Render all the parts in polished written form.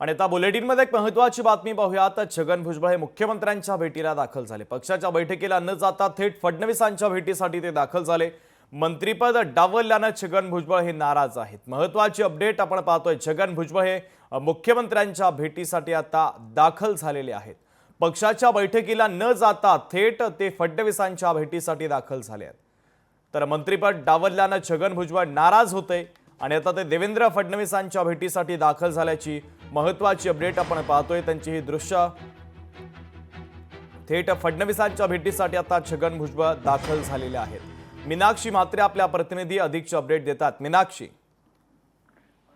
आणि आता बुलेटिनमध्ये एक महत्त्वाची बातमी पाहूयात। छगन भुजबळ हे मुख्यमंत्र्यांच्या भेटीला दाखल झाले। पक्षाच्या बैठकीला न जाता थेट फडणवीसांच्या भेटीसाठी ते दाखल झाले। मंत्रिपद डावलल्याने छगन भुजबळ हे नाराज आहेत। महत्त्वाची अपडेट आपण पाहतोय। छगन भुजबळ हे मुख्यमंत्र्यांच्या भेटीसाठी आता दाखल झालेले आहेत। पक्षाच्या बैठकीला न जाता थेट ते फडणवीसांच्या भेटीसाठी दाखल झाले आहेत। तर मंत्रिपद डावलल्याने छगन भुजबळ नाराज होते आणि आता ते देवेंद्र फडणवीसांच्या भेटीसाठी दाखल झाल्याची महत्त्वाची अपडेट आपण पाहतोय। त्यांची ही दृश्य थेट फडणवीसांच्या भेटीसाठी आता छगन भुजबळ दाखल झालेले आहेत। मीनाक्षी म्हात्रे आपल्या प्रतिनिधी अधिकची अपडेट देतात। मीनाक्षी,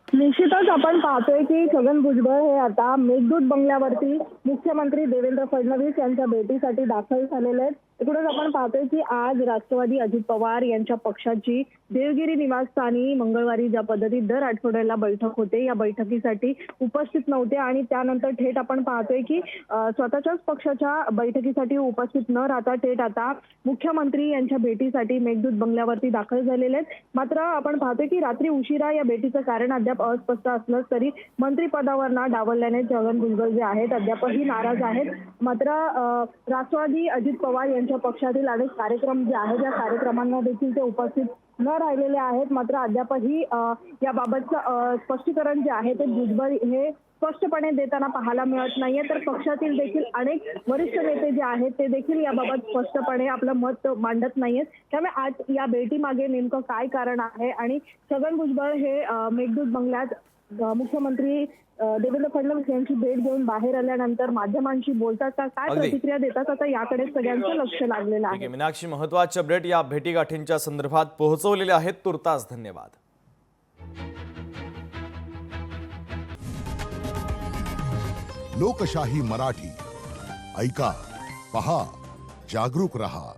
निश्चितच आपण पाहतोय की छगन भुजबळ हे आता मेघदूत बंगल्यावरती मुख्यमंत्री देवेंद्र फडणवीस यांच्या भेटीसाठी दाखल झालेले आहेत। इकडून आपण पाहतोय की आज राष्ट्रवादी अजित पवार यांच्या पक्षाची देवगिरी निवासस्थानी मंगळवारी ज्या पद्धतीत दर आठवड्याला बैठक होते, या बैठकीसाठी उपस्थित नव्हते आणि त्यानंतर थेट आपण पाहतोय की स्वतःच्याच पक्षाच्या बैठकीसाठी उपस्थित न राहता थेट आता मुख्यमंत्री यांच्या भेटीसाठी मेघदूत बंगल्यावरती दाखल झालेले आहेत। मात्र आपण पाहतोय की रात्री उशिरा या भेटीचं कारण अद्याप अस्पष्ट असलं तरी मंत्रिपदावर डावलल्याने छगन भुजबळ जे आहेत अद्यापही नाराज आहेत। मात्र राष्ट्रवादी अजित पवार यांच्या पक्षातील अनेक कार्यक्रम जे आहेत या कार्यक्रमांना देखील ते उपस्थित न राहिलेले आहेत। मात्र अद्यापही याबाबतचं स्पष्टीकरण जे आहे ते भुजबळ हे स्पष्टपणे देताना पाहायला मिळत नाहीये। तर पक्षातील देखील अनेक वरिष्ठ नेते जे आहेत ते देखील याबाबत स्पष्टपणे आपलं मत मांडत नाहीयेत। त्यामुळे आज या भेटीमागे नेमकं काय कारण आहे आणि छगन भुजबळ हे मेघदूत बंगल्यात मुख्यमंत्री देवेंद्र फडणवीस यांची भेट घेऊन बाहेर आल्यानंतर माध्यमांशी बोलतात का, काय प्रतिक्रिया देतात, आता याकडे सगळ्यांचं लक्ष लागलेलं आहे। मीनाक्षी, महत्त्वाचे अपडेट या भेटीगाठींच्या संदर्भात पोहोचवलेले आहेत। तुर्तास धन्यवाद। लोकशाही मराठी ऐका, पहा, जागरूक रहा।